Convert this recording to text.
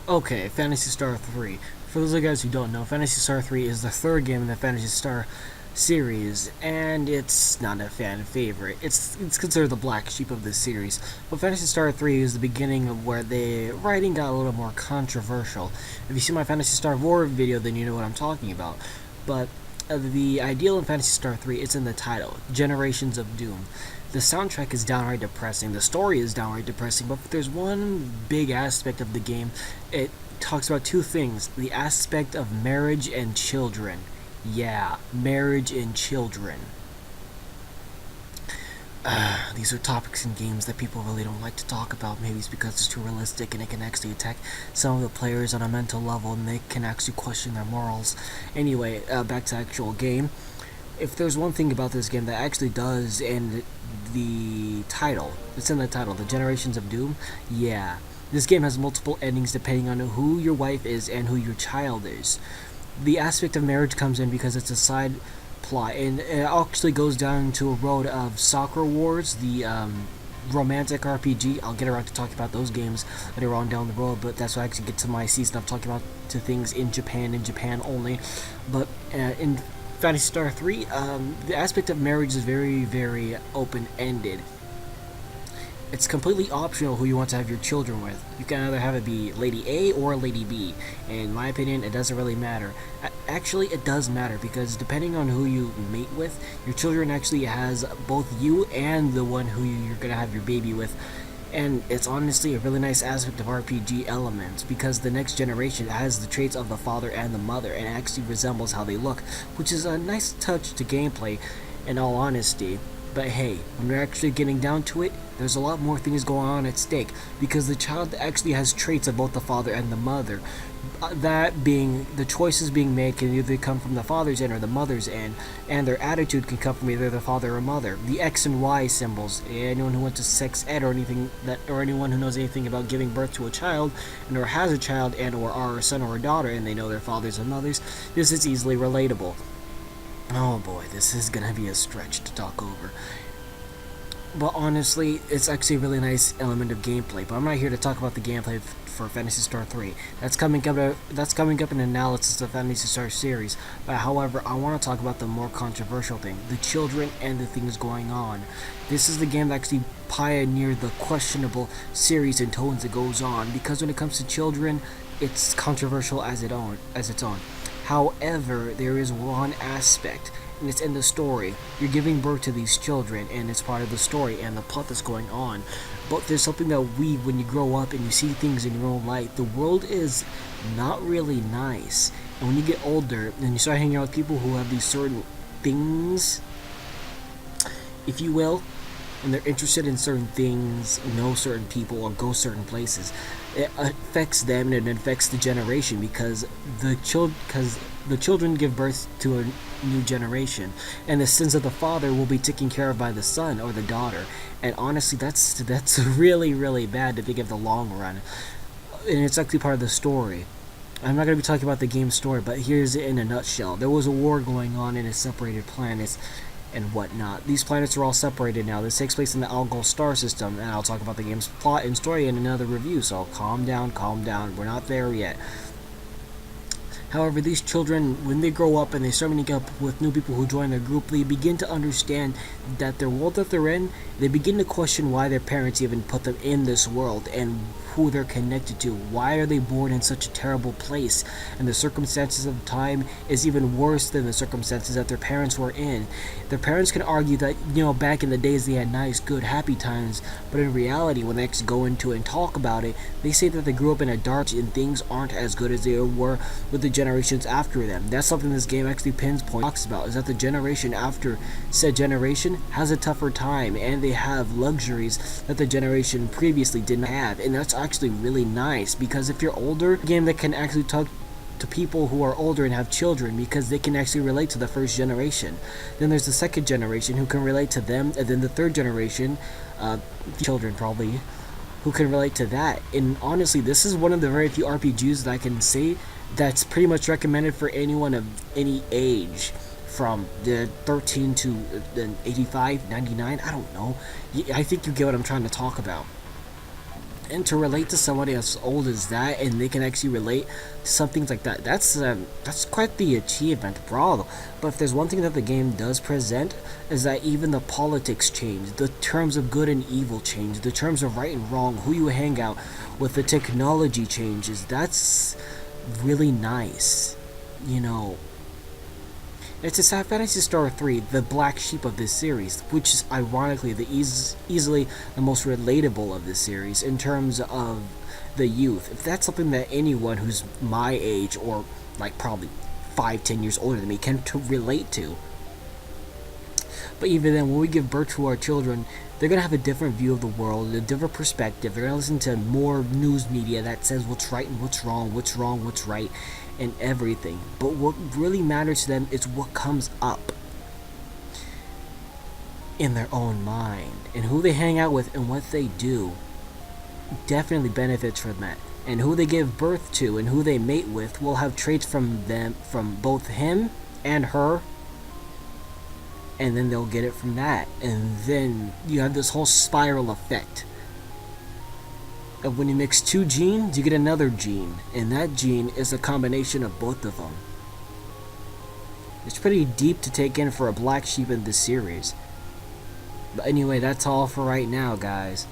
Okay, Phantasy Star 3. For those of you guys who don't know, Phantasy Star 3 is the third game in the Phantasy Star series, and it's not a fan favorite. It's considered the black sheep of this series. But Phantasy Star 3 is the beginning of where the writing got a little more controversial. If you see my Phantasy Star 4 video, then you know what I'm talking about. But the ideal in Phantasy Star 3 is in the title, Generations of Doom. The soundtrack is downright depressing, the story is downright depressing, but there's one big aspect of the game. It talks about two things, the aspect of marriage and children. Yeah, marriage and children. These are topics in games that people really don't like to talk about. Maybe it's because it's too realistic and it can actually attack some of the players on a mental level and they can actually question their morals. Anyway, back to the actual game. If there's one thing about this game that actually does, and the title, it's in the title, the Generations of Doom, yeah. This game has multiple endings depending on who your wife is and who your child is. The aspect of marriage comes in because it's a side plot, and it actually goes down to a road of Soccer Wars, the romantic RPG. I'll get around to talking about those games later on down the road, but that's why I actually get to my season of talking about to things in Japan only. But in Phantasy Star 3, the aspect of marriage is very, very open-ended. It's completely optional who you want to have your children with. You can either have it be Lady A or Lady B. In my opinion, it doesn't really matter. Actually, it does matter, because depending on who you mate with, your children actually has both you and the one who you're going to have your baby with. And it's honestly a really nice aspect of RPG elements, because the next generation has the traits of the father and the mother and actually resembles how they look, which is a nice touch to gameplay in all honesty. But hey, when we're actually getting down to it, there's a lot more things going on at stake, because the child actually has traits of both the father and the mother. That being, the choices being made can either come from the father's end or the mother's end, and their attitude can come from either the father or mother. The X and Y symbols, anyone who went to sex ed or anything that, or anyone who knows anything about giving birth to a child, and or has a child and or are a son or a daughter, and they know their fathers and mothers, this is easily relatable. Oh boy, this is gonna be a stretch to talk over. But honestly, it's actually a really nice element of gameplay. But I'm not here to talk about the gameplay for Phantasy Star 3. That's coming up in analysis of Phantasy Star series. But however, I want to talk about the more controversial thing, the children and the things going on. This is the game that actually pioneered the questionable series and tones that goes on, because when it comes to children, it's controversial as its own. However, there is one aspect, and it's in the story. You're giving birth to these children, and it's part of the story and the plot that's going on. But there's something that when you grow up and you see things in your own light, the world is not really nice. And when you get older and you start hanging out with people who have these certain things, if you will, and they're interested in certain things, know certain people, or go certain places, it affects them and it affects the generation, because the children give birth to a new generation, and the sins of the father will be taken care of by the son or the daughter. And honestly, that's really, really bad to think of the long run, and it's actually part of the story. I'm not going to be talking about the game story, but here's it in a nutshell. There was a war going on in a separated planets and whatnot. These planets are all separated now. This takes place in the Algol star system, and I'll talk about the game's plot and story in another review, so calm down, we're not there yet. However, these children, when they grow up and they start meeting up with new people who join their group, they begin to understand that their world that they're in, they begin to question why their parents even put them in this world and who they're connected to. Why are they born in such a terrible place? And the circumstances of time is even worse than the circumstances that their parents were in. Their parents can argue that, back in the days they had nice, good, happy times, but in reality, when they actually go into it and talk about it, they say that they grew up in a dark and things aren't as good as they were with the generations after them. That's something this game actually talks about, is that the generation after said generation has a tougher time, and they have luxuries that the generation previously didn't have. And that's actually really nice, because if you're older, a game that can actually talk to people who are older and have children, because they can actually relate to the first generation. Then there's the second generation who can relate to them, and then the third generation, children probably, who can relate to that. And honestly, this is one of the very few RPGs that I can say that's pretty much recommended for anyone of any age, from the 13 to the 85, 99, I don't know. I think you get what I'm trying to talk about. And to relate to somebody as old as that, and they can actually relate to some things like that's quite the achievement, bro. But if there's one thing that the game does present, is that even the politics change, the terms of good and evil change, the terms of right and wrong, who you hang out with, the technology changes. That's really nice, you know. It's a Phantasy Star 3, the black sheep of this series, which is ironically the easily the most relatable of this series in terms of the youth. If that's something that anyone who's my age or like probably 5-10 years older than me can relate to. But even then, when we give birth to our children, they're going to have a different view of the world, a different perspective. They're going to listen to more news media that says what's right and what's wrong, what's right, and everything. But what really matters to them is what comes up in their own mind. And who they hang out with and what they do definitely benefits from that. And who they give birth to and who they mate with will have traits from them, from both him and her, and then they'll get it from that. And then you have this whole spiral effect of when you mix two genes, you get another gene, and that gene is a combination of both of them. It's pretty deep to take in for a black sheep in this series. But anyway, that's all for right now, guys.